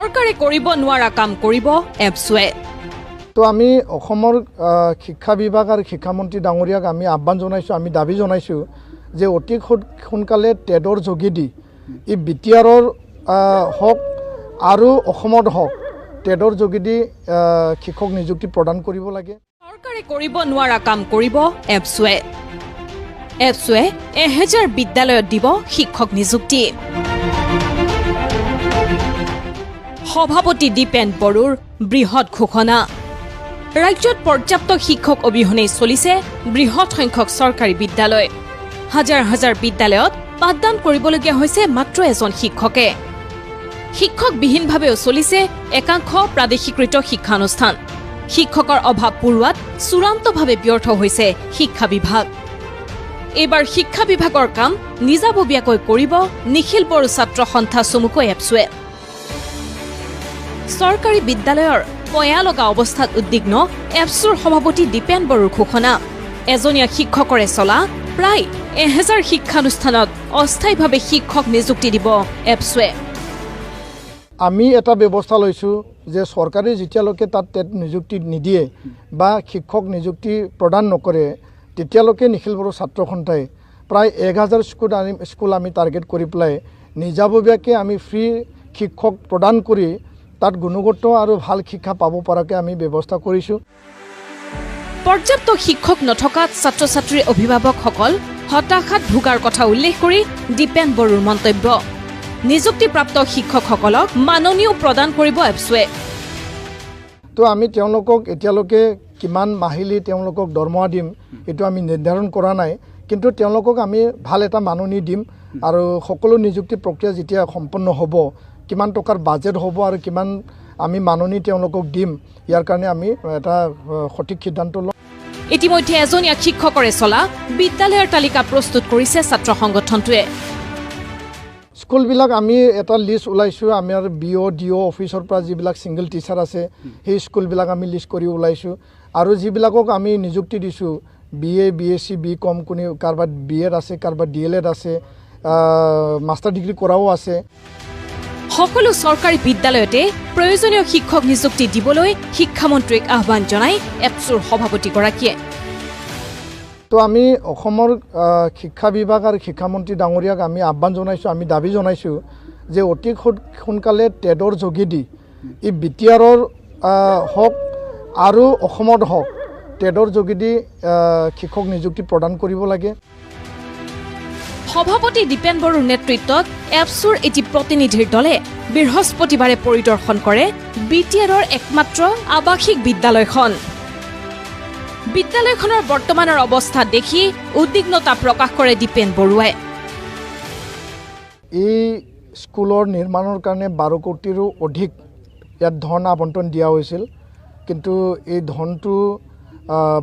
সৰকাৰে কৰিব নোৱাৰা কাম কৰিব এপছৱে। তো আমি অসমৰ শিক্ষা বিভাগ আৰু শিক্ষামন্ত্ৰী ডাঙৰীয়াক আমি আহ্বান জনাইছোঁ, আমি দাবী জনাইছোঁ যে অতি সোনকালে টেটৰ যোগেদি ই বিটিআৰৰ হওক আৰু অসমত হওক টেটৰ যোগেদি শিক্ষক নিযুক্তি প্ৰদান কৰিব লাগে। সৰকাৰে কৰিব নোৱাৰা কাম কৰিব এপছৱে। এপছৱে 1000 বিদ্যালয়ত দিব শিক্ষক নিযুক্তি। সভাপতি দীপেন বড়োৰ বৃহৎ ঘোষণা। ৰাজ্যত পৰ্যাপ্ত শিক্ষক অবিহনে চলিছে বৃহৎ সংখ্যক চৰকাৰী বিদ্যালয়। হাজাৰ হাজাৰ বিদ্যালয়ত পাঠদান কৰিবলগীয়া হৈছে মাত্ৰ এজন শিক্ষকে। শিক্ষকবিহীনভাৱেও চলিছে একাংশ প্ৰাদেশিকৃত শিক্ষানুষ্ঠান। শিক্ষকৰ অভাৱ পূৰোৱাত চূড়ান্তভাৱে ব্যৰ্থ হৈছে শিক্ষা বিভাগ। এইবাৰ শিক্ষা বিভাগৰ কাম নিজাববীয়াকৈ কৰিব নিখিল বড়ো ছাত্ৰ সন্থা চমুকৈ এপছৱে। চৰকাৰী বিদ্যালয়ৰ পয়া লগা অৱস্থাত উদ্বিগ্ন এপছৰ সভাপতি দীপেন বড়োৰ ঘোষণা। এজনীয়া শিক্ষকৰে চলা প্ৰায় 1000 শিক্ষানুষ্ঠানত অস্থায়ীভাৱে শিক্ষক নিযুক্তি দিব এপছৱে। আমি এটা ব্যৱস্থা লৈছোঁ যে চৰকাৰে যেতিয়ালৈকে তাত টেট নিযুক্তি নিদিয়ে বা শিক্ষক নিযুক্তি প্ৰদান নকৰে তেতিয়ালৈকে নিখিল বড়ো ছাত্ৰ সন্থাই প্ৰায় 1000 স্কুল আমি টাৰ্গেট কৰি পেলাই নিজাববীয়াকৈ আমি ফ্ৰী শিক্ষক প্ৰদান কৰি তাত গুণগত আৰু ভাল শিক্ষা পাব পৰাকৈ আমি ব্যৱস্থা কৰিছোঁ। পৰ্যাপ্ত শিক্ষক নথকাত ছাত্ৰ ছাত্ৰীৰ অভিভাৱকসকল হতাশাত ভোগাৰ কথা উল্লেখ কৰি দীপেন বড়োৰ মন্তব্য। নিযুক্তিপ্ৰাপ্ত শিক্ষকসকলক মাননীও প্ৰদান কৰিব এপছৱে। তো আমি তেওঁলোকক এতিয়ালৈকে কিমান মাহিলী তেওঁলোকক দৰমহা দিম এইটো আমি নিৰ্ধাৰণ কৰা নাই, কিন্তু তেওঁলোকক আমি ভাল এটা মাননি দিম আৰু সকলো নিযুক্তি প্ৰক্ৰিয়া যেতিয়া সম্পন্ন হ'ব কিমান টকাৰ বাজেট হ'ব আৰু কিমান আমি মাননি তেওঁলোকক দিম ইয়াৰ কাৰণে আমি এটা সঠিক সিদ্ধান্ত ল'ম। ইতিমধ্যে এজনীয়া শিক্ষকৰে চলা বিদ্যালয়ৰ তালিকা প্ৰস্তুত কৰিছে ছাত্ৰ সংগঠনটোৱে। স্কুলবিলাক আমি এটা লিষ্ট ওলাইছোঁ, আমাৰ BO DO অফিচৰ পৰা যিবিলাক ছিংগল টিচাৰ আছে সেই স্কুলবিলাক আমি লিষ্ট কৰি ওলাইছোঁ আৰু যিবিলাকক আমি নিযুক্তি দিছোঁ BA BSc BCom কোনে কাৰোবাৰ BEd আছে, কাৰোবাৰ DLEd আছে, মাষ্টাৰ ডিগ্ৰী কৰাও আছে। সকলো চৰকাৰী বিদ্যালয়তে প্ৰয়োজনীয় শিক্ষক নিযুক্তি দিবলৈ শিক্ষামন্ত্ৰীক আহ্বান জনাই এপছৰ সভাপতিগৰাকীয়ে। তো আমি অসমৰ শিক্ষা বিভাগ আৰু শিক্ষামন্ত্ৰী ডাঙৰীয়াক আমি আহ্বান জনাইছোঁ, আমি দাবী জনাইছোঁ যে অতি সোনকালে টেটৰ যোগেদি ই বিটিআৰৰ হওক আৰু অসমত হওক টেটৰ যোগেদি শিক্ষক নিযুক্তি প্ৰদান কৰিব লাগে। সভাপতি দীপেন বড়োৰ নেতৃত্বত এপছৰ এটি প্ৰতিনিধিৰ দলে বৃহস্পতিবাৰে পৰিদৰ্শন কৰে বিটিআৰৰ একমাত্ৰ আৱাসিক বিদ্যালয়খন। বিদ্যালয়খনৰ বৰ্তমানৰ অৱস্থা দেখি উদ্বিগ্নতা প্ৰকাশ কৰে দীপেন বড়োৱে। এই স্কুলৰ নিৰ্মাণৰ কাৰণে 12 কোটিৰো অধিক ইয়াত ধন আবণ্টন দিয়া হৈছিল, কিন্তু এই ধনটো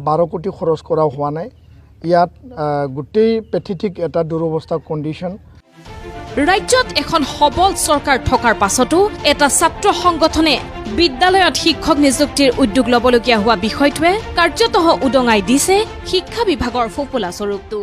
12 কোটি খৰচ কৰা হোৱা নাই। ইয়াত গোটেই পেথেটিক এটা দুৰৱস্থা কণ্ডিশ্যন। ৰাজ্যত এখন সবল চৰকাৰ থকাৰ পাছতো এটা ছাত্ৰ সংগঠনে বিদ্যালয়ত শিক্ষক নিযুক্তিৰ উদ্যোগ ল'বলগীয়া হোৱা বিষয়টোৱে কাৰ্যতঃ উদঙাই দিছে শিক্ষা বিভাগৰ ফোপোলা স্বৰূপটো।